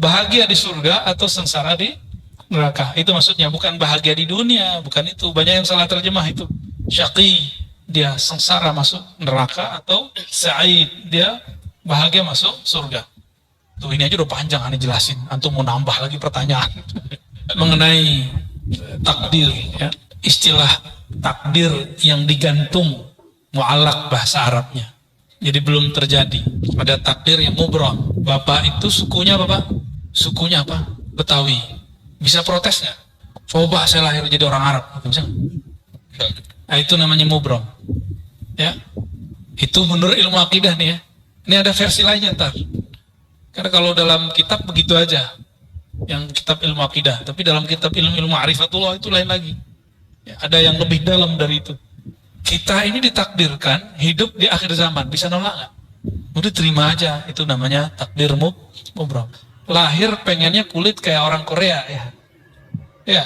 bahagia di surga atau sengsara di neraka. Itu maksudnya, bukan bahagia di dunia, bukan itu. Banyak yang salah terjemah itu. Syaqi, dia sengsara masuk neraka, atau sa'id, dia bahagia masuk surga. Tuh ini aja udah panjang aneh jelasin. Antum mau nambah lagi pertanyaan mengenai takdir, ya. Istilah takdir yang digantung, mu'allaq bahasa Arabnya. Jadi belum terjadi. Ada takdir yang mubram. Bapak itu sukunya apa, Pak? Sukunya apa? Betawi. Bisa protes nggak? Coba saya lahir jadi orang Arab. Bisa nggak? Nah, itu namanya mubram. Ya. Itu menurut ilmu akidah nih ya. Ini ada versi lainnya ntar. Karena kalau dalam kitab begitu aja. Yang kitab ilmu akidah. Tapi dalam kitab ilmu ma'rifatullah itu lain lagi. Ya, ada yang lebih dalam dari itu. Kita ini ditakdirkan hidup di akhir zaman. Bisa nolak nggak? Udah terima aja. Itu namanya takdir mubram. Lahir pengennya kulit kayak orang Korea ya. Ya.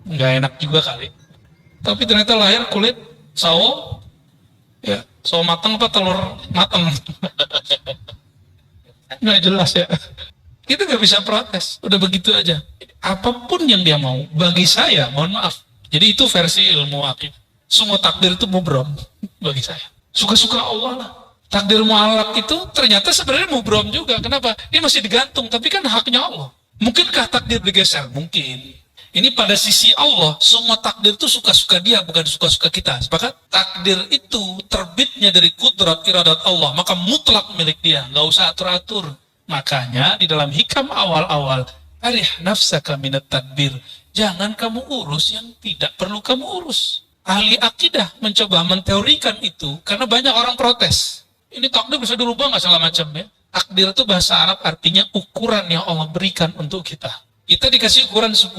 Nggak enak juga kali. Tapi ternyata lahir kulit sawo. Ya. Sawo matang apa telur matang? Nggak jelas ya. Kita nggak bisa protes. Udah begitu aja. Apapun yang dia mau. Bagi saya, mohon maaf. Jadi itu versi ilmu akidah. Semua takdir itu mubram bagi saya. Suka-suka Allah lah. Takdir mu'allaq itu ternyata sebenarnya mubram juga. Kenapa? Ini masih digantung, tapi kan haknya Allah. Mungkinkah takdir digeser? Mungkin. Ini pada sisi Allah, semua takdir itu suka-suka dia, bukan suka-suka kita. Sepakat? Takdir itu terbitnya dari kudrat iradat Allah, maka mutlak milik dia. Nggak usah atur-atur. Makanya di dalam hikam awal-awal, arih nafsaka minat tadbir. Jangan kamu urus yang tidak perlu kamu urus. Ahli akidah mencoba menteorikan itu karena banyak orang protes. Ini takdir bisa dirubah nggak segala macam ya. Takdir itu bahasa Arab artinya ukuran yang Allah berikan untuk kita. Kita dikasih ukuran 10,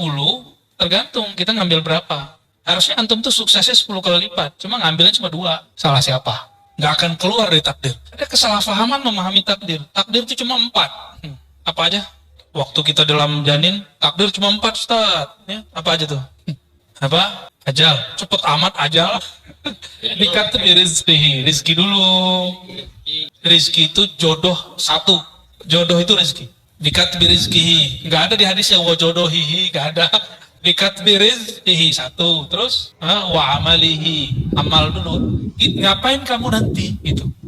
tergantung kita ngambil berapa. Harusnya antum tuh suksesnya 10 kali lipat, cuma ngambilnya cuma 2. Salah siapa? Nggak akan keluar dari takdir. Ada kesalahpahaman memahami takdir. Takdir itu cuma 4. Apa aja? Waktu kita dalam janin, takdir cuma 4, Ustaz. Ya, apa aja tuh? Apa? Ajal. Cepet amat ajal. Dikat rizki. Rizki dulu. Rizki itu jodoh 1. Jodoh itu rizki. Dikat rizkihi. Nggak ada di hadis yang wa jodohihi. Nggak ada. Dikat rizkihi 1. Terus wa amalihi. Amal dulu. Ngapain kamu nanti?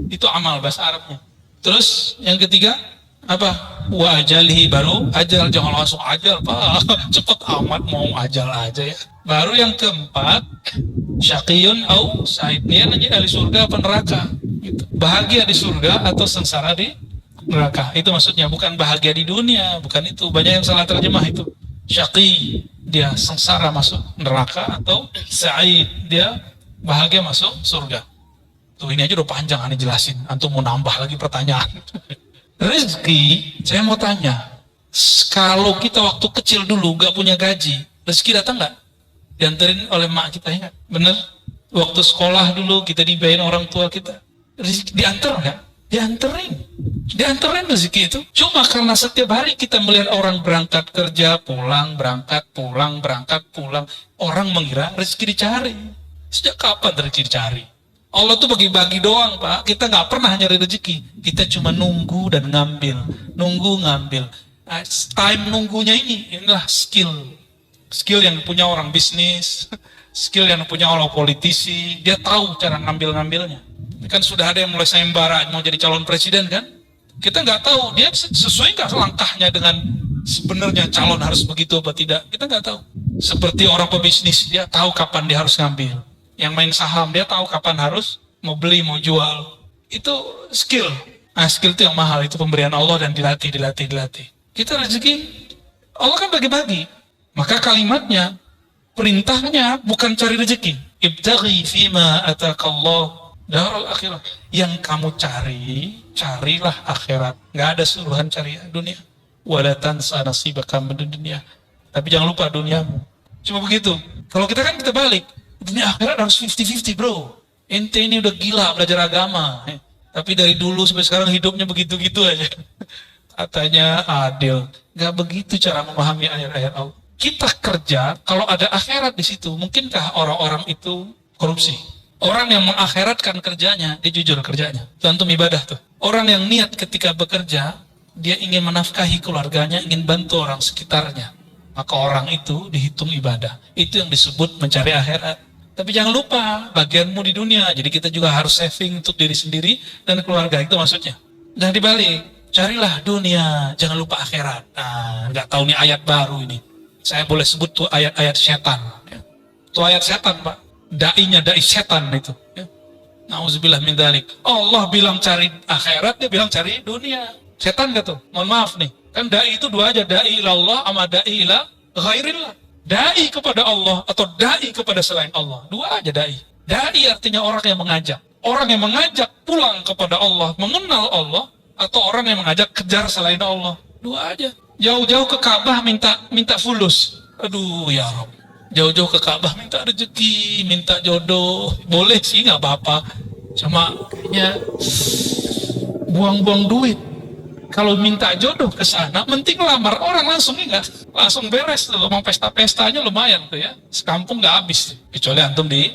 Itu amal bahasa Arabnya. Terus yang ketiga apa? Wa ajalihi, baru ajal. Jangan langsung ajal, Pak. Cepet amat mau ajal aja ya. Baru yang keempat, syaqiyun au sa'id. Dia nanti ahli surga apa neraka. Gitu. Bahagia di surga atau sengsara di neraka. Itu maksudnya, bukan bahagia di dunia, bukan itu. Banyak yang salah terjemah itu. Syaqi, dia sengsara masuk neraka, atau sa'id, dia bahagia masuk surga. Tuh ini aja udah panjang aneh jelasin. Antum mau nambah lagi pertanyaan. Rezeki, saya mau tanya. Kalau kita waktu kecil dulu gak punya gaji, rezeki datang gak? Dianterin oleh mak kita, ya? Bener? Waktu sekolah dulu kita dibayarin orang tua kita, rezeki diantar nggak? Dianterin rezeki itu. Cuma karena setiap hari kita melihat orang berangkat kerja, pulang, berangkat, pulang, berangkat, pulang, orang mengira rezeki dicari. Sejak kapan rezeki dicari? Allah tuh bagi-bagi doang, Pak. Kita nggak pernah nyari rezeki. Kita cuma nunggu dan ngambil, nunggu ngambil. Nah, time nunggunya inilah skill. Skill yang punya orang bisnis, skill yang punya orang politisi, dia tahu cara ngambil-ngambilnya. Kan sudah ada yang mulai sayembara mau jadi calon presiden kan? Kita nggak tahu dia sesuai nggak langkahnya dengan sebenarnya calon harus begitu atau tidak. Kita nggak tahu. Seperti orang pebisnis, dia tahu kapan dia harus ngambil. Yang main saham, dia tahu kapan harus mau beli, mau jual. Itu skill. Nah, skill itu yang mahal, itu pemberian Allah dan dilatih. Kita rezeki, Allah kan bagi-bagi. Maka kalimatnya, perintahnya bukan cari rezeki. Ibtaghi fima atakallah darul akhirah. Yang kamu cari, carilah akhirat. Nggak ada suruhan cari dunia. Wala tansa nasibaka minad dunya. Tapi jangan lupa duniamu. Cuma begitu. Kalau kita kan kita balik. Dunia akhirat harus 50-50, bro. Ente ini udah gila belajar agama. Tapi dari dulu sampai sekarang hidupnya begitu-gitu aja. Katanya adil. Nggak begitu cara memahami ayat-ayat Allah. Kita kerja, kalau ada akhirat di situ, mungkinkah orang-orang itu korupsi? Orang yang mengakhiratkan kerjanya, dia jujur kerjanya. Itu antum ibadah tuh. Orang yang niat ketika bekerja, dia ingin menafkahi keluarganya, ingin bantu orang sekitarnya, maka orang itu dihitung ibadah. Itu yang disebut mencari akhirat. Tapi jangan lupa bagianmu di dunia. Jadi kita juga harus saving untuk diri sendiri dan keluarga, itu maksudnya. Jangan dibalik. Carilah dunia, jangan lupa akhirat. Nah, nggak tahu nih ayat baru ini. Saya boleh sebut tuh ayat-ayat setan. Itu ayat setan, Pak. Dai-nya dai setan itu. Nauzubillah min dzalik. Allah bilang cari akhirat, dia bilang cari dunia. Setan gak tuh? Mohon maaf nih. Kan dai itu dua aja, dai ilallah sama dai ila ghairillah. Dai kepada Allah atau dai kepada selain Allah. Dua aja dai. Dai artinya orang yang mengajak. Orang yang mengajak pulang kepada Allah, mengenal Allah, atau orang yang mengajak kejar selain Allah. Dua aja. Jauh-jauh ke Ka'bah minta fulus. Aduh ya Rabb. Jauh-jauh ke Ka'bah minta rezeki, minta jodoh. Boleh sih, nggak apa-apa. Cuma kayaknya buang-buang duit. Kalau minta jodoh ke sana, mending lamar orang langsung, enggak? Langsung beres tuh, mau pesta-pestanya lumayan tuh ya. Sekampung nggak habis. Kecuali antum di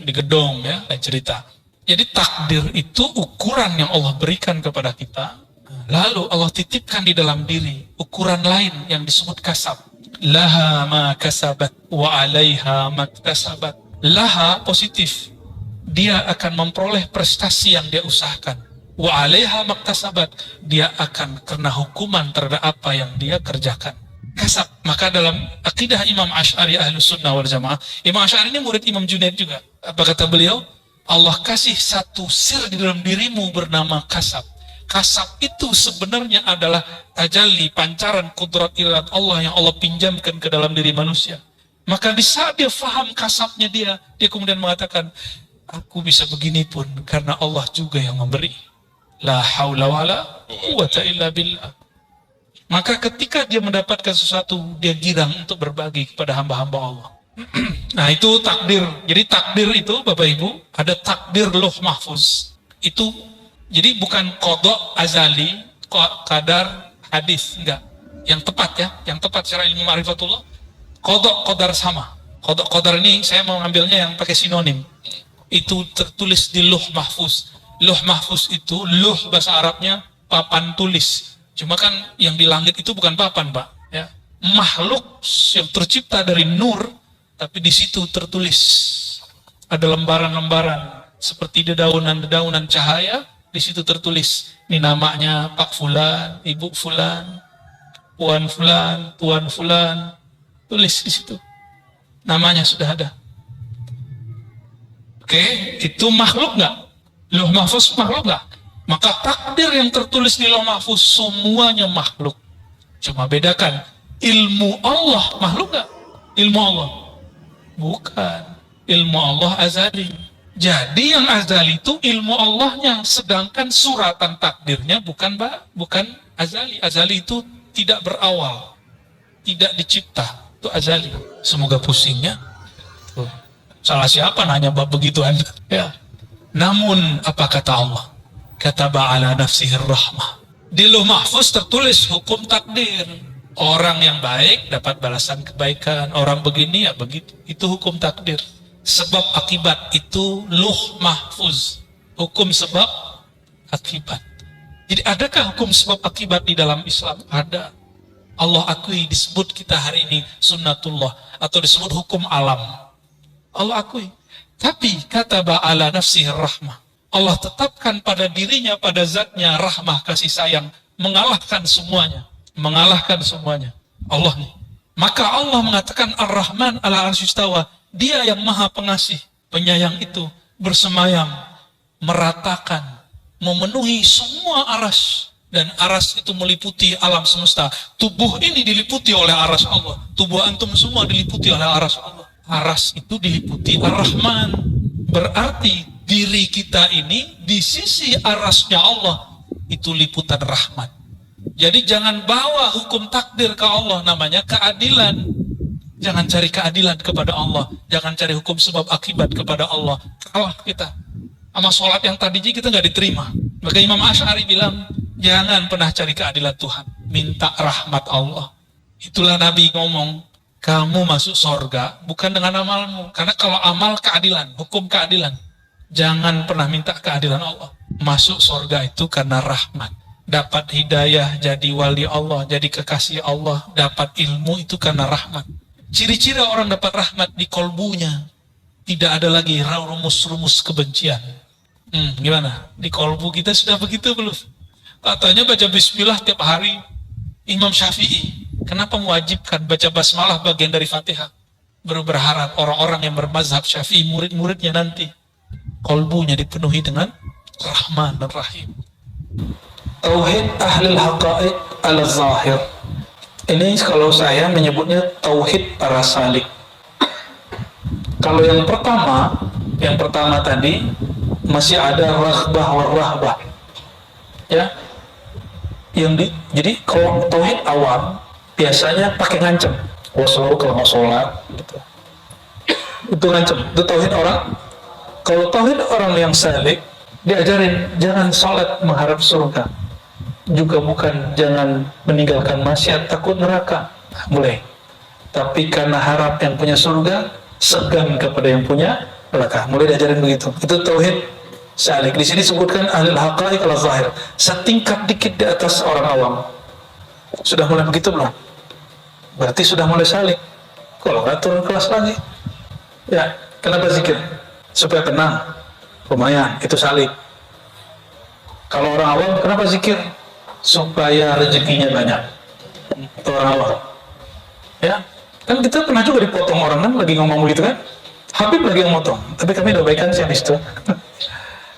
gedong ya, lain cerita. Jadi takdir itu ukuran yang Allah berikan kepada kita. Lalu Allah titipkan di dalam diri ukuran lain yang disebut kasab. Laha ma kasabat wa alaiha maktasabat. Laha positif. Dia akan memperoleh prestasi yang dia usahakan. Wa alaiha maktasabat, dia akan kena hukuman terhadap apa yang dia kerjakan. Kasab. Maka dalam akidah Imam Asy'ari Ahlus Sunnah wal Jamaah, Imam Asy'ari ini murid Imam Junaid juga. Apa kata beliau? Allah kasih satu sir di dalam dirimu bernama kasab. Kasab itu sebenarnya adalah tajalli, pancaran kudrat ilat Allah yang Allah pinjamkan ke dalam diri manusia. Maka di saat dia faham kasabnya dia kemudian mengatakan, aku bisa begini pun karena Allah juga yang memberi. La haula wala quwwata illa billah. Maka ketika dia mendapatkan sesuatu, dia girang untuk berbagi kepada hamba-hamba Allah. Nah itu takdir. Jadi takdir itu Bapak Ibu, ada takdir Lauh Mahfuz. Itu jadi bukan qada azali, qadar hadis, enggak. Yang tepat ya, yang tepat secara ilmu ma'rifatullah, qadar sama. Qadar ini saya mau ngambilnya yang pakai sinonim. Itu tertulis di Lauh Mahfuz. Lauh Mahfuz itu, lauh bahasa Arabnya papan tulis. Cuma kan yang di langit itu bukan papan, Pak. Ya. Makhluk yang tercipta dari nur, tapi di situ tertulis. Ada lembaran-lembaran seperti dedaunan-dedaunan cahaya, di situ tertulis. Ini namanya Pak Fulan, Ibu Fulan, Puan Fulan, Tuan Fulan. Tulis di situ. Namanya sudah ada. Oke, itu makhluk nggak? Lauh Mahfuz makhluk nggak? Maka takdir yang tertulis di Lauh Mahfuz semuanya makhluk. Cuma bedakan, ilmu Allah makhluk nggak? Ilmu Allah bukan. Ilmu Allah azali. Jadi yang azali itu ilmu Allahnya, sedangkan suratan takdirnya bukan azali. Azali itu tidak berawal, tidak dicipta, itu azali. Semoga pusingnya. Salah siapa nanya bab begituan? Ya. Namun apa kata Allah? Kataba ala nafsihi rahmah. Di Lauh Mahfuz tertulis hukum takdir. Orang yang baik dapat balasan kebaikan, orang begini ya begitu. Itu hukum takdir. Sebab akibat itu Lauh Mahfuz. Hukum sebab akibat. Jadi adakah hukum sebab akibat di dalam Islam? Ada. Allah akui, disebut kita hari ini sunnatullah atau disebut hukum alam. Allah akui. Tapi kata ba'ala nafsihi rahmah. Allah tetapkan pada dirinya, pada zatnya rahmah, kasih sayang. Mengalahkan semuanya. Mengalahkan semuanya. Allah nih. Maka Allah mengatakan Ar-Rahman ala arsy istawa. Dia yang maha pengasih, penyayang itu bersemayam, meratakan, memenuhi semua aras. Dan aras itu meliputi alam semesta. Tubuh ini diliputi oleh aras Allah. Tubuh antum semua diliputi oleh aras Allah. Aras itu diliputi Ar-Rahman. Berarti diri kita ini di sisi arasnya Allah itu liputan rahmat. Jadi jangan bawa hukum takdir ke Allah, namanya keadilan. Jangan cari keadilan kepada Allah. Jangan cari hukum sebab akibat kepada Allah. Kalah kita. Sama sholat yang tadi kita nggak diterima. Maka Imam Asy'ari bilang, jangan pernah cari keadilan Tuhan. Minta rahmat Allah. Itulah Nabi ngomong, kamu masuk surga bukan dengan amalmu. Karena kalau amal keadilan, hukum keadilan. Jangan pernah minta keadilan Allah. Masuk surga itu karena rahmat. dapat hidayah, jadi wali Allah, jadi kekasih Allah, dapat ilmu itu karena rahmat. Ciri-ciri orang dapat rahmat di kolbunya, tidak ada lagi rumus-rumus kebencian. Gimana? Di kolbu kita sudah begitu belum? Katanya baca bismillah tiap hari. Imam Syafi'i, kenapa mewajibkan baca basmalah bagian dari Fatihah? Berharap orang-orang yang bermazhab Syafi'i, murid-muridnya nanti, kolbunya dipenuhi dengan Rahman dan Rahim. Tauhid ahlul haqaiq ala zahir. Ini kalau saya menyebutnya tauhid para salik. Kalau yang pertama tadi masih ada raghbah war rahbah. Ya. Jadi kalau tauhid awam biasanya pakai ngancem. Wassalamu kalau mau sholat gitu. Itu ngancem. Itu tauhid orang. Kalau tauhid orang yang salik diajarin jangan sholat mengharap surga. Juga bukan jangan meninggalkan maksiat takut neraka. Boleh. Tapi karena harap yang punya surga, segan kepada yang punya neraka. Mulai diajarin begitu. Itu tauhid salik. Di sini disebutkan ahlul haqaiq ala zahir. Setingkat dikit di atas orang awam. Sudah mulai begitu belum? Berarti sudah mulai salik. Kalau nggak turun kelas lagi. Ya, kenapa zikir? Supaya tenang. Lumayan, itu salik. Kalau orang awam, kenapa zikir? Supaya rezekinya banyak. Itu orang awam. Ya, kan kita pernah juga dipotong orang kan lagi ngomong begitu kan? Habib lagi yang motong. Tapi kami udah baikan sih habis itu.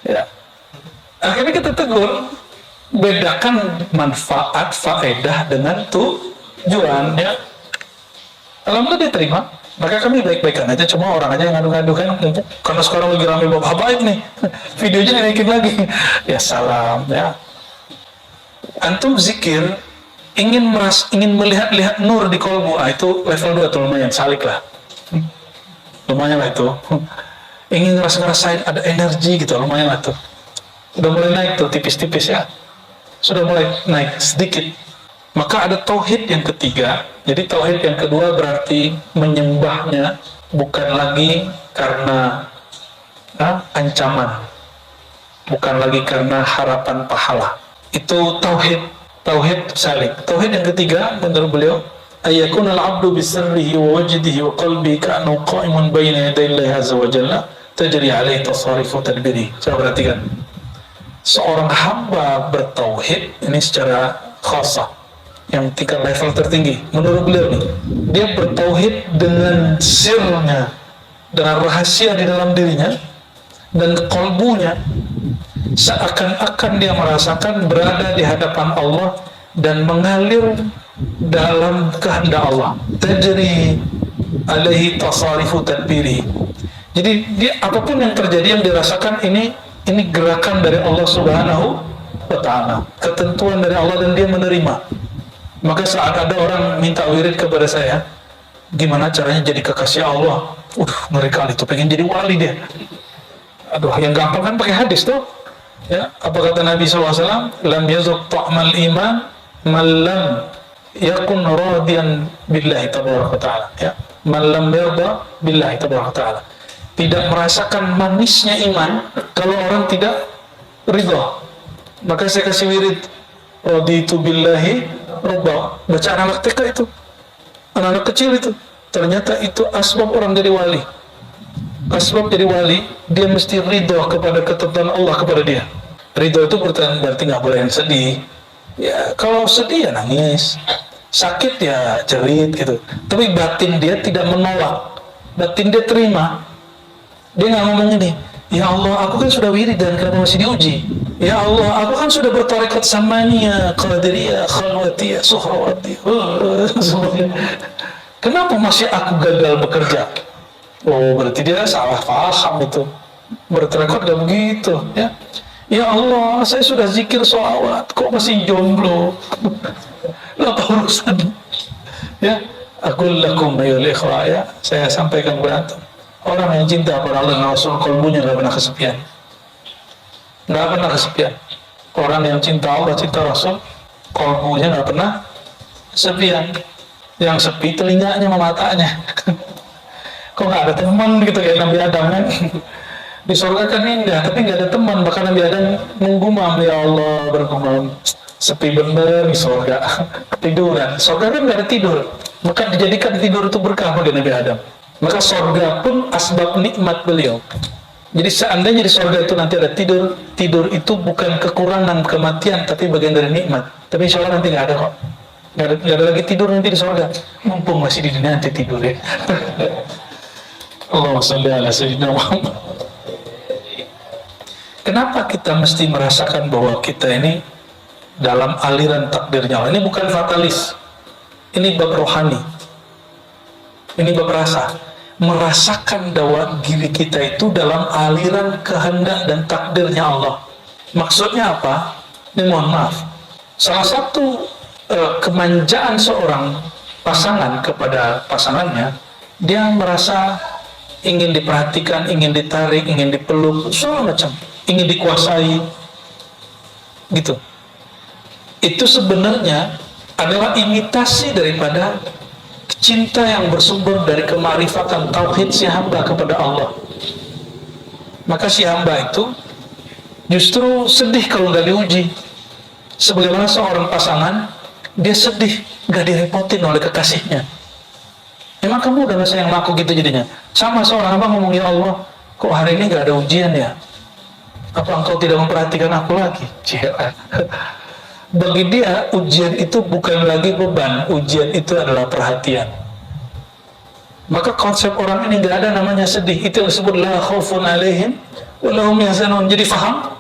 Ya. Akhirnya kita tegur, bedakan manfaat, faedah dengan tujuan. Ya. Alhamdulillah dia terima. Maka kami baik-baikan aja, cuma orang aja yang ngadu-ngadu kan, karena sekarang lagi rame bab habaib nih, videonya dinaikin lagi. Ya salam, ya. Antum zikir, ingin melihat nur di kolbu, itu level 2 tuh lumayan, salik lah. Lumayan lah itu. Ingin ngerasain ada energi gitu, lumayan lah tuh. Sudah mulai naik tuh, tipis-tipis ya. Sudah mulai naik sedikit. Maka ada tauhid yang ketiga. Jadi tauhid yang kedua berarti menyembahnya bukan lagi karena ancaman, bukan lagi karena harapan pahala. Itu tauhid salik. Tauhid yang ketiga menurut beliau, ayyakunal abdu bisirrihi wa wajdihi wa qalbi ka'annahu qa'imun baina yaday Allah azza wa jalla tajri alaihi tasarrufu tadbiri. Coba perhatikan. Seorang hamba bertauhid ini secara khasah, yang tingkat level tertinggi menurut beliau nih, dia bertauhid dengan sirnya, dengan rahasia di dalam dirinya dan kolbunya, seakan-akan dia merasakan berada di hadapan Allah dan mengalir dalam kehendak Allah. Tajri alaihi tasarifu tadbiri. Jadi dia, apapun yang terjadi yang dirasakan ini gerakan dari Allah Subhanahu wa ta'ala, ketentuan dari Allah, dan dia menerima. Maka saat ada orang minta wirid kepada saya, gimana caranya jadi kekasih Allah? Ngeri kali tuh, pengen jadi wali dia. Aduh, yang gampang kan pakai hadis tuh. Ya, apa kata Nabi SAW? Lam yazuk ta'mal iman man lam yakun radiyan billahi tabaraka ta'ala. Ya, man lam yarda billahi tabaraka ta'ala. Tidak merasakan manisnya iman kalau orang tidak ridha. Maka saya kasih wirid, raditu billahi Rabba. Baca anak TK itu, anak-anak kecil itu, ternyata itu asbab orang jadi wali. Asbab jadi wali, dia mesti ridho kepada ketentuan Allah kepada dia. Ridho itu berarti nggak boleh yang sedih. Ya kalau sedih ya nangis, sakit ya jerit gitu. Tapi batin dia tidak menolak, batin dia terima. Dia nggak ngomong ini, ya Allah, aku kan sudah wirid dan kenapa masih diuji? Ya Allah, aku kan sudah bertarekat samaniyah, qadiriyah, khalwatiyah, suhrawatiyah. Kenapa masih aku gagal bekerja? Oh, berarti dia salah paham itu. Bertarekat gak begitu, ya. Ya Allah, saya sudah zikir sholawat, kok masih jomblo? Apa urusan? Ya, aku lakum ayol ikhwa, ya. Saya sampaikan berantem. Orang yang cinta kepada Allah dan Rasul, kolbunya gak pernah kesepian. Nggak pernah kesepian. Orang yang cinta Allah, cinta Rasul, kolbunya nggak pernah kesepian. Yang sepi telinganya sama matanya. Kok nggak ada teman gitu kayak Nabi Adam kan? Di surga kan indah, tapi nggak ada teman. Bahkan Nabi Adam menggumam, ya Allah, bergumam, sepi bener di surga, ketiduran. Surga kan nggak ada tidur, maka dijadikan tidur itu berkah bagi Nabi Adam. Maka surga pun asbab nikmat beliau. Jadi seandainya di surga itu nanti ada tidur, tidur itu bukan kekurangan kematian, tapi bagian dari nikmat. Tapi insya Allah nanti nggak ada kok, nggak ada lagi tidur nanti di surga. Mumpung masih di dunia nanti tidur ya. Allahumma sholli ala sayyidina Muhammad. Kenapa kita mesti merasakan bahwa kita ini dalam aliran takdirnya Allah? Ini bukan fatalis, ini bab rohani, ini bab rasa. Merasakan bahwa diri kita itu dalam aliran kehendak dan takdirnya Allah. Maksudnya apa? Ini mohon maaf, salah satu kemanjaan seorang pasangan kepada pasangannya, dia merasa ingin diperhatikan, ingin ditarik, ingin dipeluk, segala macam, ingin dikuasai, gitu. Itu sebenarnya adalah imitasi daripada cinta yang bersumber dari kemarifatan tauhid si hamba kepada Allah. Maka si hamba itu justru sedih kalau nggak diuji. Sebagaimana seorang pasangan, dia sedih nggak direpotin oleh kekasihnya. Emang kamu udah gak sayang sama aku gitu jadinya? Sama seorang hamba ngomong, ya Allah, kok hari ini nggak ada ujian ya? Apa engkau tidak memperhatikan aku lagi? Cila. Bagi dia, ujian itu bukan lagi beban, ujian itu adalah perhatian. Maka konsep orang ini gak ada namanya sedih. Itu yang disebut la khaufun alaihim wa lahum yahzanun. Jadi faham?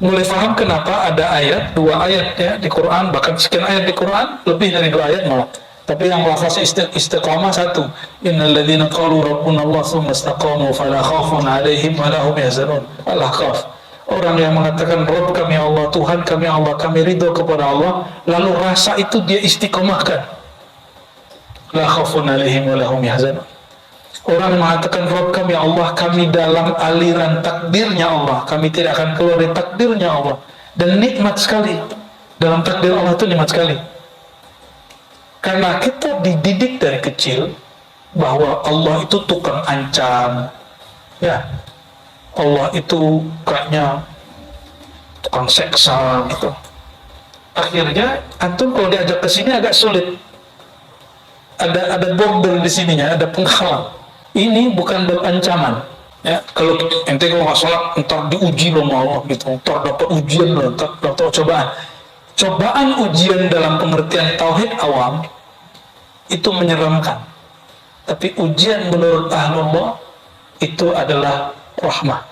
Mulai faham kenapa ada ayat, 2 ayat ya di Quran, bahkan sekian ayat di Quran, lebih dari 2 ayat malah. Tapi yang lafaz istiqamah 1. Innal ladzina qalu rabbuna Allah tsumma istaqamu fala khaufun alaihim wa lahum yahzanun. Al-Ahqaf. Orang yang mengatakan Rabb kami Allah, Tuhan kami Allah, kami ridho kepada Allah, lalu rasa itu dia istiqomahkan. La khaufun alaihim wa lahum yahzanun. Orang yang mengatakan Rabb kami Allah, kami dalam aliran takdirnya Allah, kami tidak akan keluar dari takdirnya Allah. Dan nikmat sekali, dalam takdir Allah itu nikmat sekali. Karena kita dididik dari kecil bahwa Allah itu tukang ancam, ya. Allah itu kayaknya tukang seksa gitu. Akhirnya antum kalau diajak ke sini agak sulit. Ada border di sininya, ada penghalang. Ini bukan ancaman. Ya, kalau ente kalau nggak sholat, entar diuji loh sama Allah gitu. Entar dapat ujian loh, entar dapat cobaan. Cobaan ujian dalam pengertian tauhid awam itu menyeramkan. Tapi ujian menurut ahlullah itu adalah rahmah,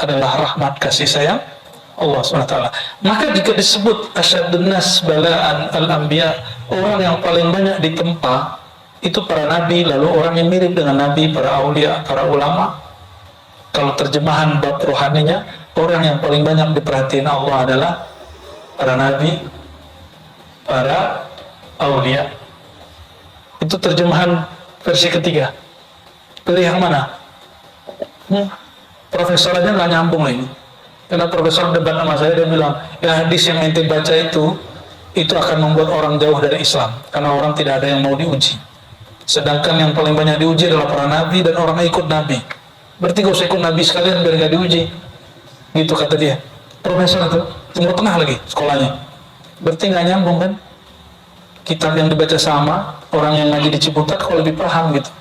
adalah rahmat kasih sayang Allah SWT. Maka jika disebut asyadun nas balaan al-anbiya, orang yang paling banyak ditempa itu para nabi, lalu orang yang mirip dengan nabi, para aulia, para ulama. Kalau terjemahan bab rohaninya, orang yang paling banyak diperhatiin Allah adalah para nabi, para aulia. Itu terjemahan versi ketiga. Pilih yang mana? Profesor aja nggak nyambung ini, karena profesor debat sama saya, dia bilang ya hadis yang ente baca itu akan membuat orang jauh dari Islam, karena orang tidak ada yang mau diuji, sedangkan yang paling banyak diuji adalah para nabi dan orang yang ikut nabi. Berarti gak usah ikut nabi sekalian biar nggak diuji, gitu kata dia. Profesor itu Timur Tengah lagi sekolahnya, berarti nggak nyambung kan? Kitab yang dibaca sama, orang yang ngaji di Ciputat kok lebih paham gitu.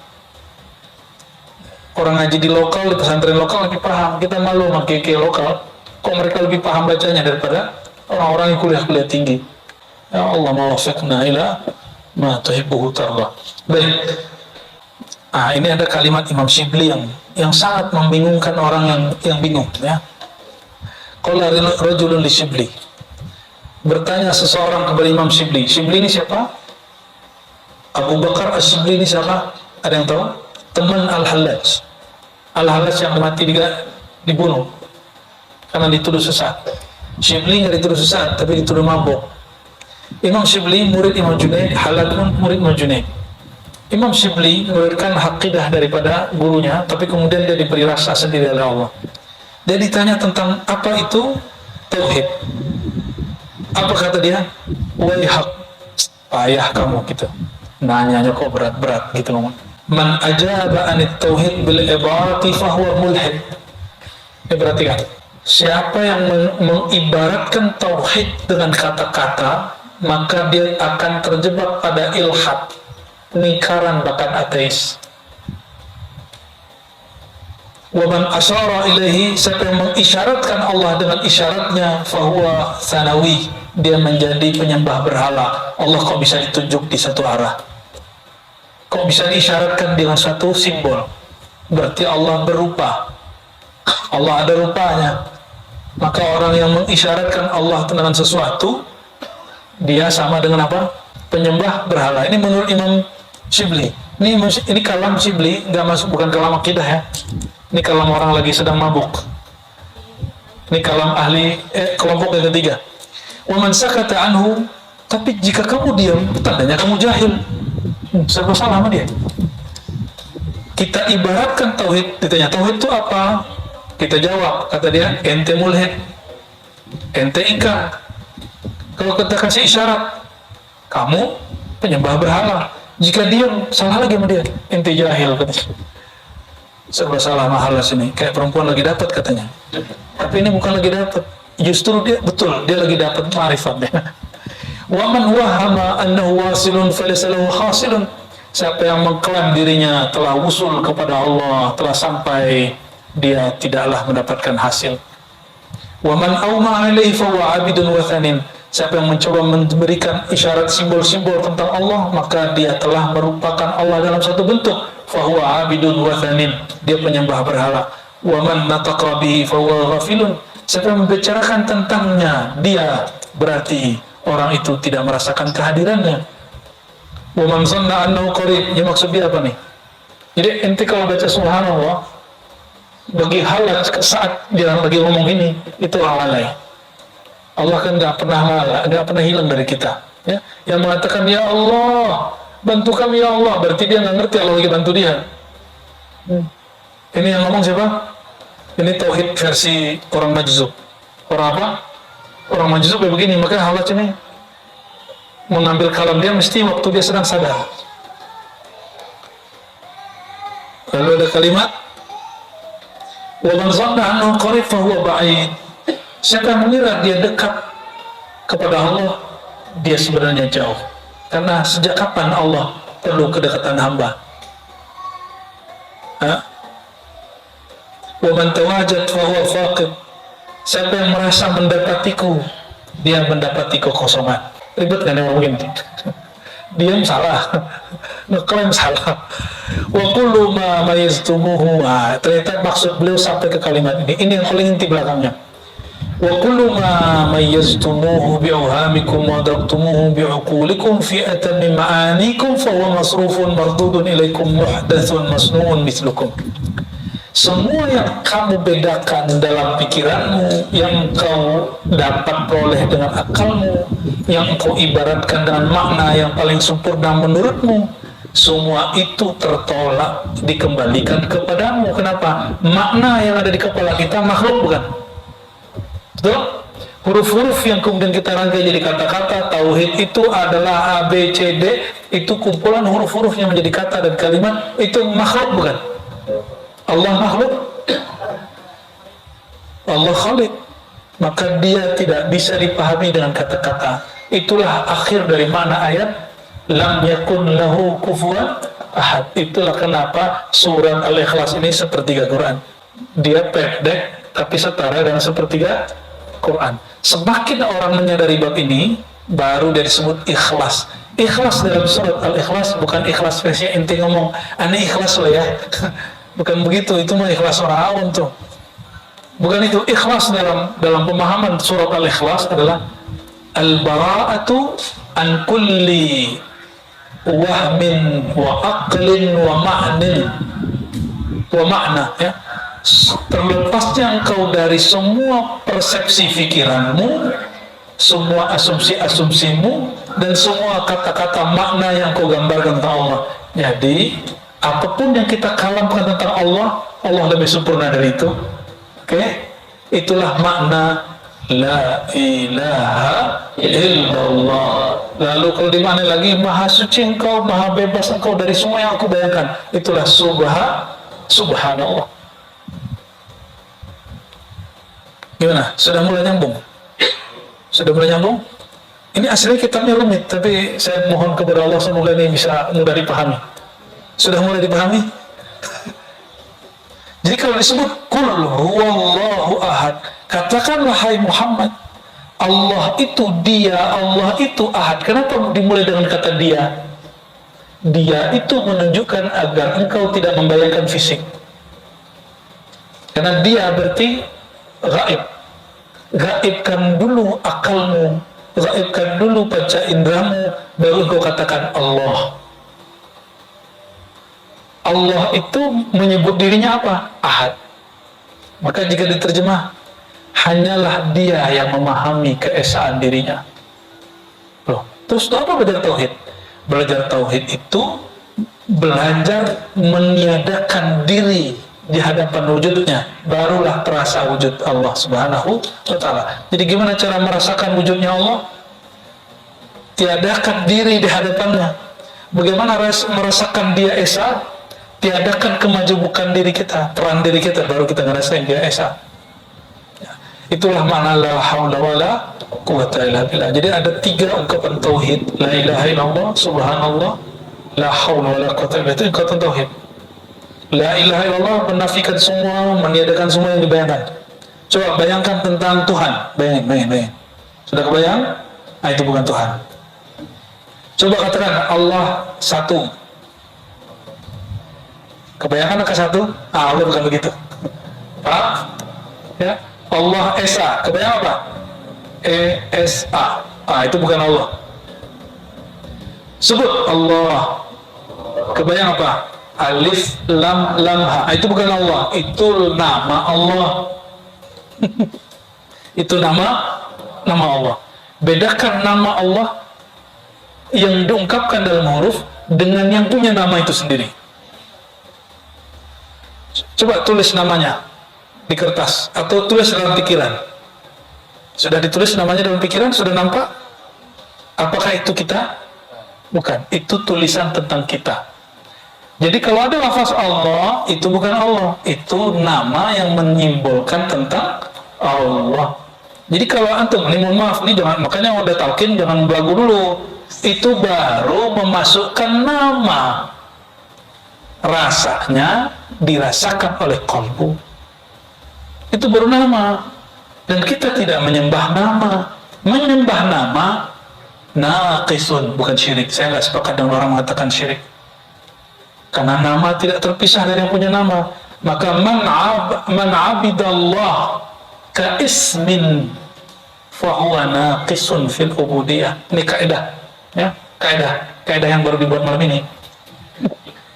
Orang ngaji di lokal, di pesantren lokal lebih paham. Kita malu sama kiai lokal, kok mereka lebih paham bacanya daripada orang-orang yang kuliah tinggi. Ya Allah, mawafiqna ila ma tuhibbuhu tarda. Baik. Ini ada kalimat Imam Shibli yang sangat membingungkan orang yang bingung ya. Qala rajulun li Shibli. Bertanya seseorang kepada Imam Shibli. Shibli ini siapa? Abu Bakar As-Shibli ini siapa? Ada yang tahu? Teman Al-Hallaj. Al-Hallaj yang mati dibunuh karena dituduh sesat. Shibli nggak dituduh sesat, tapi dituduh mabuk. Imam Shibli murid Imam Junaid, Hallaj pun murid Imam Junaid. Imam Shibli menuturkan aqidah daripada gurunya, tapi kemudian dia diberi rasa sendiri oleh Allah. Dia ditanya tentang apa itu tauhid. Apa kata dia? Waihak, payah kamu gitu. Nanyanya kok berat-berat gitu ngomong. Man ajaba anit tauhid bil ibarati fahuwa mulhid. Perhatikan. Siapa yang mengibaratkan tauhid dengan kata-kata, maka dia akan terjebak pada ilhad, pengingkaran bahkan ateis. Waman asyara ilaihi, siapa yang mengisyaratkan Allah dengan isyaratnya, fahuwa sanawi, dia menjadi penyembah berhala. Allah kok bisa ditunjuk di satu arah? Kok bisa diisyaratkan dengan satu simbol? Berarti Allah berupa. Allah ada rupanya. Maka orang yang mengisyaratkan Allah dengan sesuatu, dia sama dengan apa? Penyembah berhala. Ini menurut Imam Shibli. Ini kalam Shibli, nggak masuk, bukan kalam akidah ya. Ini kalam orang lagi sedang mabuk. Ini kalam ahli kelompok yang ketiga. Wa man sakata anhu, tapi jika kamu diam, tandanya kamu jahil. Serba salah sama dia. Kita ibaratkan tauhid, ditanya tauhid itu apa? Kita jawab, kata dia, ente mulhid, ente ingkar. Kalau kita kasih isyarat, kamu penyembah berhala. Jika diam, salah lagi sama dia, ente jahil, katanya. Serba salah mahal sini, kayak perempuan lagi dapat katanya. Tapi ini bukan lagi dapat, justru dia betul, dia lagi dapat ma'rifatnya. Wa man wahama annahu wasilun falaysa lahu hasilun. Siapa yang mengklaim dirinya telah wusul kepada Allah, telah sampai, dia tidaklah mendapatkan hasil. Wa man awma alaihi fa huwa 'abidun wathanin. Siapa yang mencoba memberikan isyarat simbol-simbol tentang Allah, maka dia telah merupakan Allah dalam satu bentuk. Fa huwa 'abidun wathanin. Dia penyembah berhala. Wa man nataqa bihi fa huwa ghafilun. Siapa yang membicarakan tentangnya, dia berarti orang itu tidak merasakan kehadirannya. Wa man zanna annahu qarib. Ya, maksud dia apa nih? Jadi ente kalau baca subhanallah, bagi halat saat dia lagi ngomong ini, itu lalai. Allah kan nggak pernah lalai, nggak pernah hilang dari kita. Ya, yang mengatakan ya Allah, bantu kami ya Allah, berarti dia nggak ngerti Allah lagi bantu dia. Ini yang ngomong siapa? Ini tauhid versi orang majzub. Orang apa? Orang majzub ya begini. Maka halat ini mengambil kalam dia mesti waktu dia sedang sadar. Lalu ada kalimat, wa man zanna annahu qarib fa huwa ba'id. Siapa yang mengira dia dekat kepada Allah, dia sebenarnya jauh. Karena sejak kapan Allah perlu kedekatan hamba? Wa man tawajjad fa huwa faqid. Siapa yang merasa mendapatiku, dia mendapati kekosongan. Ribet kan yang mungkin? Diam salah, ngeklaim salah. Wa kullu ma mayaztumuhu. Ternyata maksud beliau sampai ke kalimat ini. Ini yang paling inti belakangnya. Wa kullu ma mayaztumuhu bi'awhamikum wa adaraktumuhu bi'uqulikum fi atammi ma'anikum fa huwa masrufun mardudun ilaikum muhdathun masnu'un mislukum. Semua yang kamu bedakan dalam pikiranmu, yang kau dapat peroleh dengan akalmu, yang kau ibaratkan dengan makna yang paling sempurna menurutmu, semua itu tertolak, dikembalikan kepadamu. Kenapa? Makna yang ada di kepala kita makhluk, bukan? Betul? Huruf-huruf yang kemudian kita rangkai jadi kata-kata, tauhid itu adalah A, B, C, D, itu kumpulan huruf-huruf yang menjadi kata dan kalimat, itu makhluk, bukan? Allah makhluk, Allah khalik, maka dia tidak bisa dipahami dengan kata-kata. Itulah akhir dari makna ayat lam yakun lahu kufuwan ahad. Itulah kenapa surat Al-Ikhlas ini sepertiga Quran. Dia pendek tapi setara dengan sepertiga Quran. Semakin orang menyadari bab ini, baru dia disebut ikhlas. Ikhlas dalam surat Al-Ikhlas bukan ikhlas versi inti ngomong aneh ikhlas loh ya. Bukan begitu, itu mah ikhlas orang awam tuh. Bukan itu. Ikhlas dalam pemahaman surat Al-Ikhlas adalah al-bara'atu an kulli wahmin wa aqlin wa ma'nin wa ma'na, ya. Terlepasnya engkau dari semua persepsi pikiranmu, semua asumsi-asumsimu, dan semua kata-kata makna yang kau gambarkan tentang Allah. Jadi apapun yang kita kalamkan tentang Allah, Allah lebih sempurna dari itu. Oke? Itulah makna la ilaha illallah. Lalu kalau dimaknai lagi, maha suci engkau, maha bebas engkau dari semua yang aku bayangkan. Itulah subhanallah. Gimana? Sudah mulai nyambung? Sudah mulai nyambung? Ini aslinya kitabnya rumit, tapi saya mohon kepada Allah semoga ini bisa mudah dipahami. Sudah mulai dipahami? Jadi kalau disebut Qul huwallahu ahad, katakanlah hai Muhammad, Allah itu dia, Allah itu ahad. Kenapa dimulai dengan kata dia? Dia itu menunjukkan agar engkau tidak membayangkan fisik. Karena dia berarti gaib. Gaibkan dulu akalmu, gaibkan dulu panca indramu, baru engkau katakan Allah. Allah itu menyebut dirinya apa? Ahad. Maka jika diterjemah, hanyalah dia yang memahami keesaan dirinya. Loh, terus apa belajar tauhid? Belajar tauhid itu belajar meniadakan diri di hadapan wujudnya, barulah terasa wujud Allah Subhanahu wa ta'ala. Jadi gimana cara merasakan wujudnya Allah? Tiadakan diri di hadapannya. Bagaimana merasakan dia esa? Tiadakan kemajemukan diri kita, peran diri kita, baru kita ngerasain dia esa. Itulah makna la haula wala quwwata illa billah. Jadi ada 3 ungkapan tauhid, la ilaha illallah, subhanallah, la haula wala quwwata illa billah. Itu ungkapan tauhid. La ilaha illallah menafikan semua, meniadakan semua yang dibayangkan. Coba bayangkan tentang Tuhan. Bayangin. Sudah kebayang? Nah, itu bukan Tuhan. Coba katakan Allah satu. Kebayangkan angka 1? Ah, Allah bukan begitu. Pak? Ya. Allah Esa. Kebayang apa? E-S-A. Ah, itu bukan Allah. Sebut Allah. Kebayang apa? Alif lam lam ha. Itu bukan Allah, itu nama Allah. Itu nama Allah. Bedakan nama Allah yang diungkapkan dalam huruf dengan yang punya nama itu sendiri. Coba tulis namanya di kertas atau tulis dalam pikiran. Sudah ditulis namanya dalam pikiran, sudah nampak? Apakah itu kita? Bukan, itu tulisan tentang kita. Jadi kalau ada lafaz Allah, itu bukan Allah, itu nama yang menyimbolkan tentang Allah. Jadi kalau antum, ini mohon maaf, ini jangan, makanya udah talqin jangan belagu dulu. Itu baru memasukkan nama. Rasanya dirasakan oleh qalbu. Itu baru nama. Dan kita tidak menyembah nama. Menyembah nama naqisun, bukan syirik. Saya nggak sepakat dengan orang mengatakan syirik. Karena nama tidak terpisah dari yang punya nama. Maka man abidallah ka ismin fahuwa naqisun fil ubudiyah. Ini kaidah, ya, kaidah yang baru dibuat malam ini.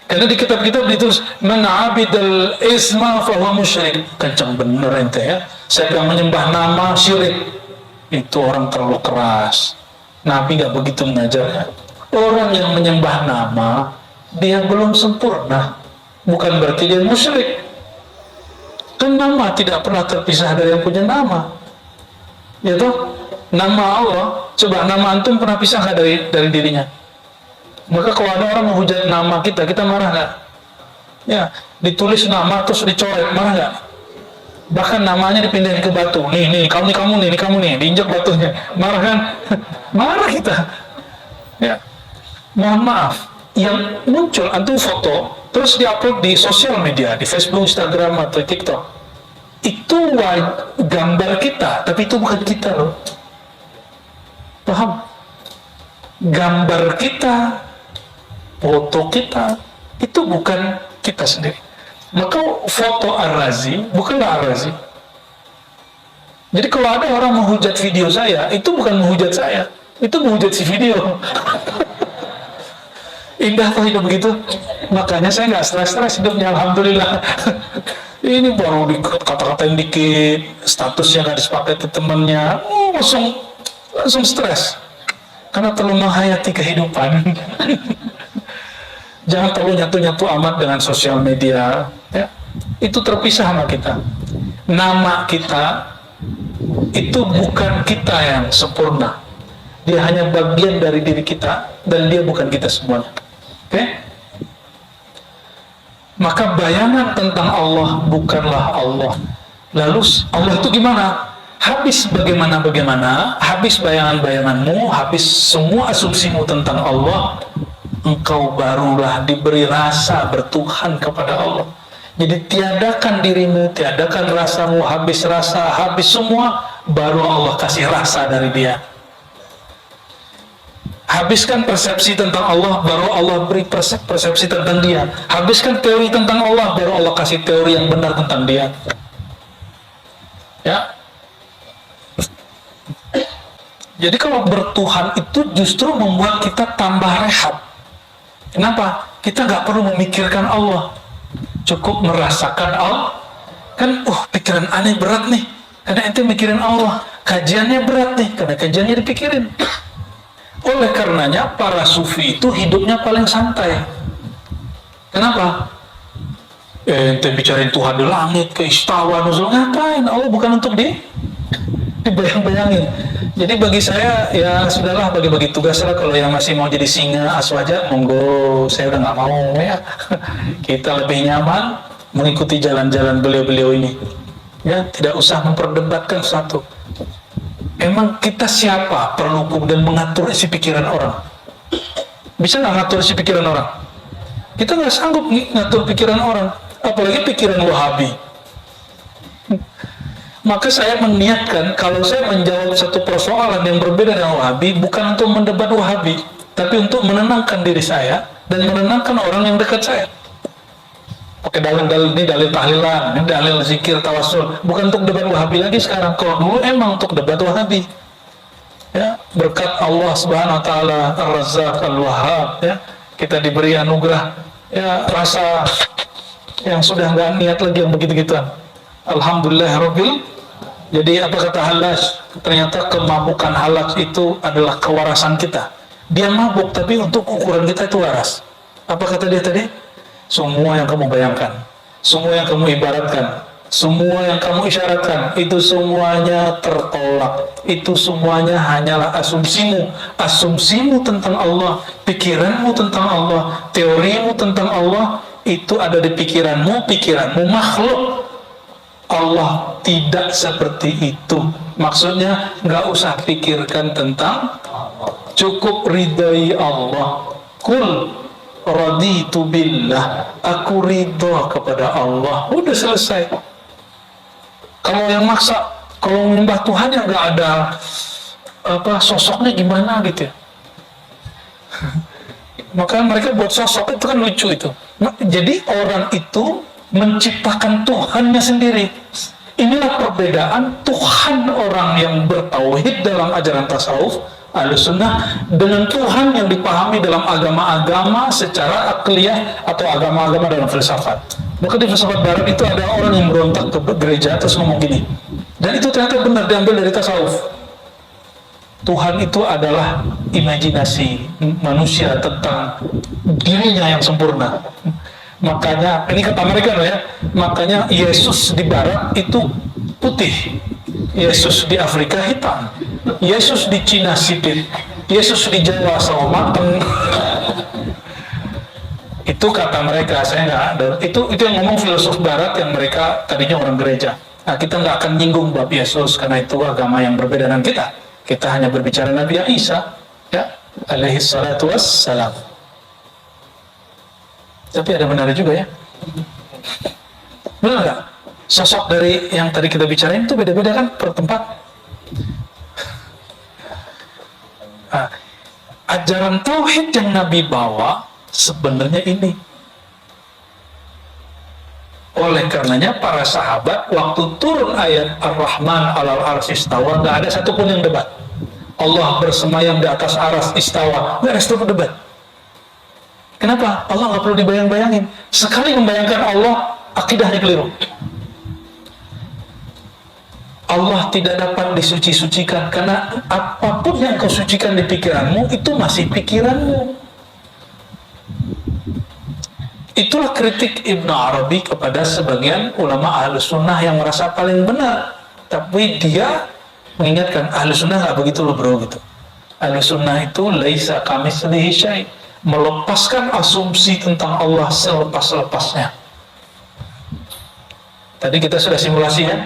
Karena di kitab-kitab ditulis man abidal isma fahuwa musyrik. Kencang bener ente ya. Saya bilang menyembah nama syirik. Itu orang terlalu keras. Nabi nggak begitu mengajarnya. Orang yang menyembah nama, dia belum sempurna, bukan berarti dia musyrik. Kan nama tidak pernah terpisah dari yang punya nama. Yaitu nama Allah. Coba nama antum pernah pisah nggak dari dirinya? Maka kalau ada orang menghujat nama kita marah nggak? Ya, ditulis nama terus dicoret, marah nggak? Bahkan namanya dipindahin ke batu. Nih, kamu nih, diinjak batunya. Marah kan? Marah kita. Ya, mohon maaf. Yang muncul antum foto terus diupload di sosial media, di Facebook, Instagram atau TikTok, itu gambar kita, tapi itu bukan kita loh. Paham? Gambar kita, foto kita, itu bukan kita sendiri. Maka foto Ar-Razi bukanlah Ar-Razi. Jadi kalau ada orang menghujat video saya, itu bukan menghujat saya, itu menghujat si video. Indah tuh hidup begitu. Makanya saya nggak stres hidupnya, alhamdulillah. Ini baru dikata-katain dikit, statusnya nggak disepakati temannya, langsung stres. Karena terlalu menghayati kehidupan. Jangan terlalu nyatu-nyatu amat dengan sosial media. Ya. Itu terpisah sama kita. Nama kita itu bukan kita yang sempurna. Dia hanya bagian dari diri kita dan dia bukan kita semuanya. Oke? Maka bayangan tentang Allah bukanlah Allah. Lalu Allah itu gimana? Habis bagaimana, habis bayangan-bayanganmu, habis semua asumsimu tentang Allah, engkau barulah diberi rasa bertuhan kepada Allah. Jadi tiadakan dirimu, tiadakan rasamu, habis rasa, habis semua, baru Allah kasih rasa dari dia. Habiskan persepsi tentang Allah, baru Allah beri persepsi tentang dia. Habiskan teori tentang Allah, baru Allah kasih teori yang benar tentang dia. Ya. Jadi kalau bertuhan itu justru membuat kita tambah rehat. Kenapa? Kita nggak perlu memikirkan Allah, cukup merasakan Allah. Kan, pikiran aneh berat nih, karena ente mikirin Allah. Kajiannya berat nih, karena kajiannya dipikirin. Oleh karenanya para sufi itu hidupnya paling santai. Kenapa? Ente bicarain Tuhan di langit, ke istawa, nuzul, ngapain? Allah bukan untuk dibayang-bayangin. Jadi bagi saya, ya sudahlah, bagi-bagi tugas lah. Kalau yang masih mau jadi singa aswaja, monggo, saya udah nggak mau ya. Kita lebih nyaman mengikuti jalan-jalan beliau-beliau ini. Ya, tidak usah memperdebatkan satu. Emang kita siapa perlu kemudian mengatur isi pikiran orang? Bisa nggak ngatur isi pikiran orang? Kita nggak sanggup ngatur pikiran orang, apalagi pikiran Wahabi. Maka saya meniatkan, kalau saya menjawab satu persoalan yang berbeda dengan Wahabi, bukan untuk mendebat Wahabi, tapi untuk menenangkan diri saya dan menenangkan orang yang dekat saya. Pakai dalil-dalil ini, dalil tahlilan, ini dalil zikir tawasul, bukan untuk debat Wahabi lagi sekarang. Kalau dulu emang untuk debat Wahabi. Ya, berkat Allah Subhanahu wa taala Ar-Razzaq Al-Wahhab, ya, kita diberi anugerah, ya, rasa yang sudah nggak niat lagi yang begitu-gituan. Alhamdulillahirabbil. Jadi apa kata Hallaj? Ternyata kemabukan Hallaj itu adalah kewarasan kita. Dia mabuk, tapi untuk ukuran kita itu waras. Apa kata dia tadi? Semua yang kamu bayangkan, semua yang kamu ibaratkan, semua yang kamu isyaratkan, itu semuanya tertolak. Itu semuanya hanyalah asumsimu. Asumsimu tentang Allah, pikiranmu tentang Allah, teorimu tentang Allah, itu ada di pikiranmu makhluk. Allah tidak seperti itu. Maksudnya nggak usah pikirkan tentang, cukup ridai Allah. Kul raditu billah, aku ridho kepada Allah. Udah selesai. Kalau yang maksa, kalau menyembah Tuhan yang nggak ada sosoknya gimana gitu ya. Maka mereka buat sosok itu kan lucu itu. Jadi orang itu menciptakan Tuhannya sendiri. Inilah perbedaan Tuhan orang yang bertauhid dalam ajaran tasawuf Ahlussunnah dengan Tuhan yang dipahami dalam agama-agama secara akliyah atau agama-agama dalam filsafat. Maka di filsafat barat itu ada orang yang berontak ke gereja terus ngomong gini, dan itu ternyata benar diambil dari tasawuf. Tuhan itu adalah imajinasi manusia tentang dirinya yang sempurna. Makanya, ini kata mereka loh ya, makanya Yesus di barat itu putih, Yesus di Afrika hitam, Yesus di Cina sipit, Yesus di Jawa sawo mateng. Itu kata mereka, saya nggak ada. Itu yang ngomong filosof barat yang mereka tadinya orang gereja. Nah, kita nggak akan nyinggung bab Yesus karena itu agama yang berbeda dengan kita. Kita hanya berbicara Nabi Isa, ya, alaihi salatu wassalam. Tapi ada benar juga ya. Benar nggak? Sosok dari yang tadi kita bicarain itu beda-beda kan per tempat. Nah, ajaran tauhid yang Nabi bawa sebenarnya ini. Oleh karenanya para sahabat waktu turun ayat Ar-Rahman 'alal arsy istawa, nggak ada satupun yang debat. Allah bersemayam di atas aras istawa, nggak ada satupun debat. Kenapa? Allah nggak perlu dibayang-bayangin. Sekali membayangkan Allah, akidahnya keliru. Allah tidak dapat disuci-sucikan karena apapun yang kau sucikan di pikiranmu itu masih pikiranmu. Itulah kritik Ibnu Arabi kepada sebagian ulama Ahlussunnah yang merasa paling benar, tapi dia mengingatkan Ahlussunnah nggak begitu loh bro gitu. Ahlussunnah itu laisa kamitslihi syai', melepaskan asumsi tentang Allah selepas-lepasnya. Tadi kita sudah simulasi ya.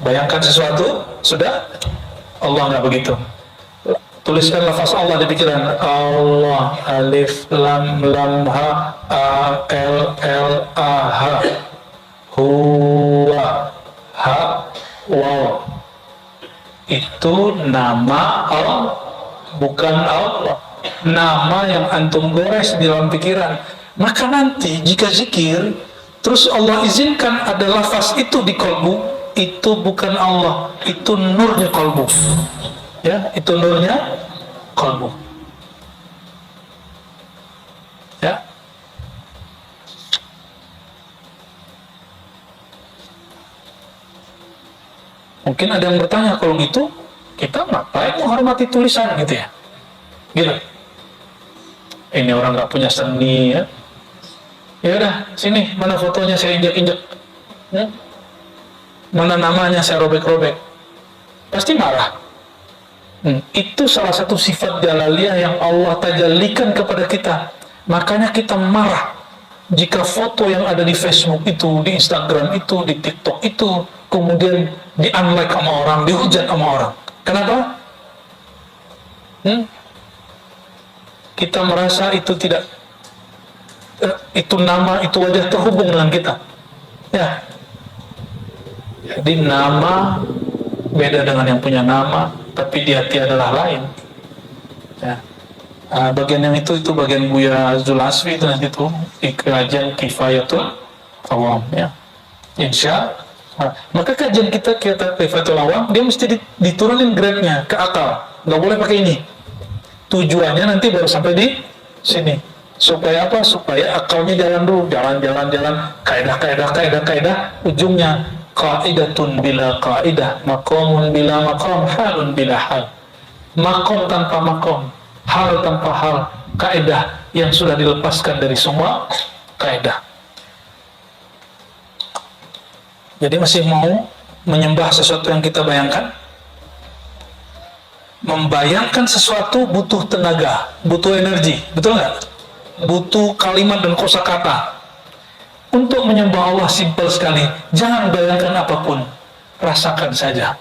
Bayangkan sesuatu, sudah. Allah nggak begitu. Tuliskan lafaz Allah di pikiran. Allah, alif, lam, lam, ha, a, l, l, a, h. Huwa, ha, waw. Itu nama Allah, bukan Allah. Nama yang antum gores di dalam pikiran. Maka nanti jika zikir, terus Allah izinkan ada lafaz itu di kolbu, itu bukan Allah, itu nurnya kolbu. Ya, itu nurnya kolbu. Ya. Mungkin ada yang bertanya, kalau gitu kita ngapain menghormati tulisan gitu ya? Gitu. Ini orang nggak punya seni ya. Ya udah, sini mana fotonya saya injek-injek. Ya? Mana namanya saya robek-robek. Pasti marah. Itu salah satu sifat jalaliyah yang Allah tajallikan kepada kita. Makanya kita marah jika foto yang ada di Facebook itu, di Instagram itu, di TikTok itu kemudian di-unlike sama orang, dihujat sama orang. Kenapa? Kita merasa itu tidak, itu nama, itu wajah terhubung dengan kita. Ya. Jadi nama beda dengan yang punya nama, tapi di hati adalah lain. Ya. Bagian yang itu bagian Buya Zulaswi itu nanti tuh di kajian Kifayatul Awam ya. Insya. Maka kajian kita Kifayatul Awam dia mesti diturunin grade-nya ke akal. Nggak boleh pakai ini. Tujuannya nanti baru sampai di sini. Supaya apa? Supaya akalnya jalan dulu, jalan, kaidah, ujungnya qaidatun bila qaidah, maqamun bila maqam, halun bila hal. Maqam tanpa maqam, hal tanpa hal, kaidah yang sudah dilepaskan dari semua kaidah. Jadi masih mau menyembah sesuatu yang kita bayangkan? Membayangkan sesuatu butuh tenaga, butuh energi, betul nggak? Butuh kalimat dan kosakata. Untuk menyembah Allah simpel sekali, jangan bayangkan apapun, rasakan saja.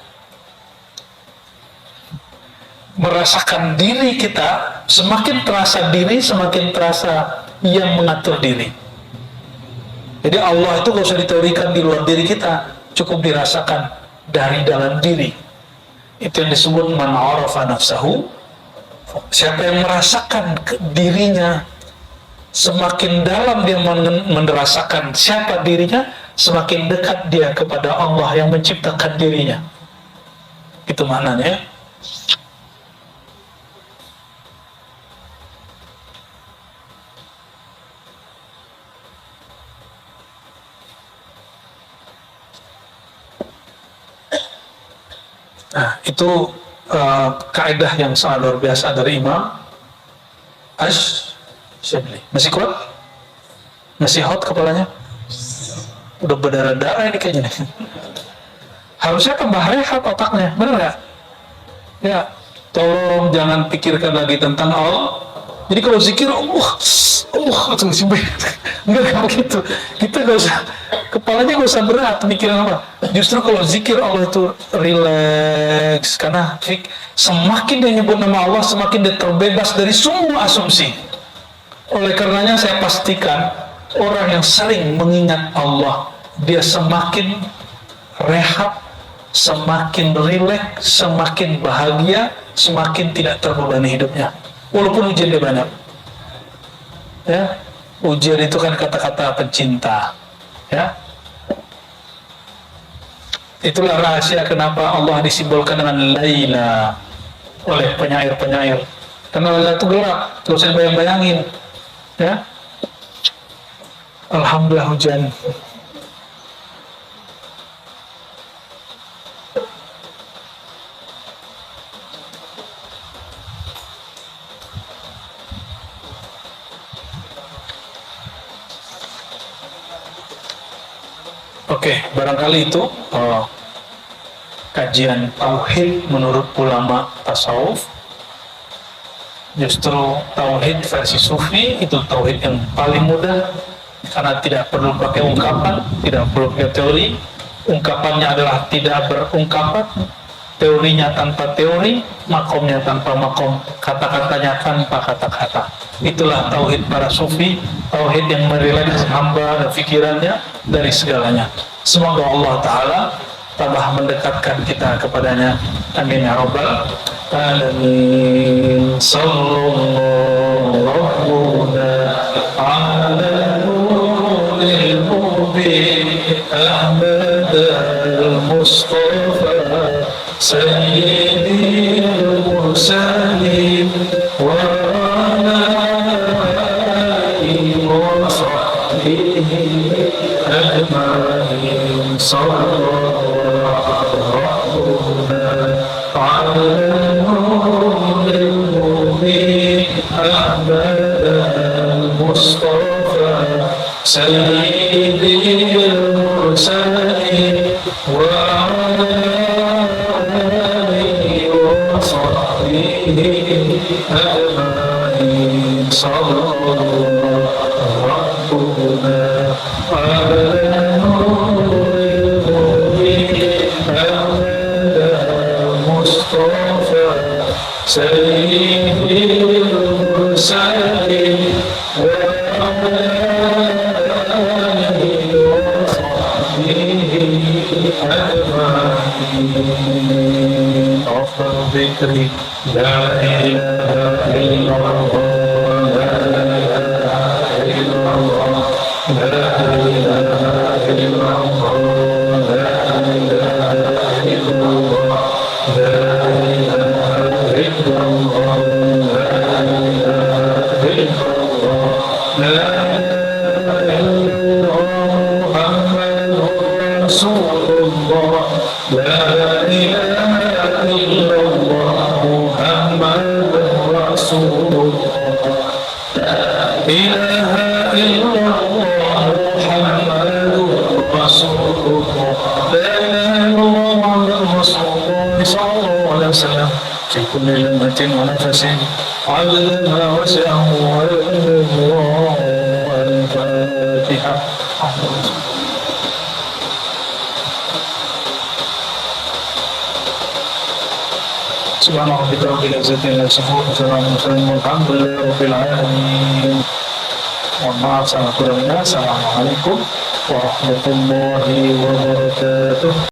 Merasakan diri kita, semakin terasa diri, semakin terasa yang mengatur diri. Jadi Allah itu gak usah diteorikan di luar diri kita, cukup dirasakan dari dalam diri. Itu yang disebut man arafa nafsahu. Siapa yang merasakan dirinya, semakin dalam dia merasakan siapa dirinya, semakin dekat dia kepada Allah yang menciptakan dirinya. Itu maknanya. Nah, itu kaidah yang sangat luar biasa dari Imam Ash-Shibli. Masih kuat? Masih hot kepalanya? Udah berdarah-darah ini kayaknya. Harusnya tambah rehat otaknya, bener nggak? Ya, tolong jangan pikirkan lagi tentang Allah. Jadi kalau zikir, enggak begitu. Kita nggak usah, kepalanya nggak usah berat mikirin apa. Justru kalau zikir Allah itu relax, karena semakin dia nyebut nama Allah, semakin dia terbebas dari semua asumsi. Oleh karenanya saya pastikan orang yang sering mengingat Allah, dia semakin rehat, semakin rileks, semakin bahagia, semakin tidak terbebani hidupnya. Walaupun ujian dia banyak. Ya, ujian itu kan kata-kata pencinta. Ya. Itulah rahasia kenapa Allah disimbolkan dengan Laila oleh penyair-penyair. Karena Laila itu gelap, terus saya bayang-bayangin. Ya. Alhamdulillah hujan. Oke, barangkali itu kajian tauhid menurut ulama tasawuf. Justru tauhid versi sufi itu tauhid yang paling mudah karena tidak perlu pakai ungkapan, tidak perlu pakai teori, ungkapannya adalah tidak berungkapan, teorinya tanpa teori, makomnya tanpa makom, kata-katanya tanpa kata-kata. Itulah tauhid para sufi, tauhid yang merileks hamba dan pikirannya dari segalanya. Semoga Allah Ta'ala tambah mendekatkan kita kepadanya. Amin ya rabbal alamin. Sallallahu ala nuril mubin Ahmad al-Mustafa Sayyidil Mursalin wa ala alihi wa sahbihi ajma'in. Sallallahu على نور المبين أحمد المصطفى سيد المرسلين وعلى آله وصحبه أجمعين. صلى الله ربنا على نور المبين مصطفى سيد المرسلين وعلى آله وصحبه أجمعين. أفضل ذكر لا إله إلا الله لا إله إلا الله لا إله إلا الله لا إله إلا الله لا إله إلا الله لا إله إلا الله لا إله إلا الله محمد رسول الله لا إله إلا الله محمد رسول الله لا إله إلا الله محمد رسول الله لا إله إلا الله محمد رسول الله صلى الله عليه وسلم في كل لمة ونفس عدد ما وسعه الله. الفاتحة. سبحان ربك رب العزة عما يصفون وسلام على المرسلين والحمد لله رب العالمين. Mohon maaf sangat kurangnya. Assalamualaikum warahmatullahi wabarakatuh.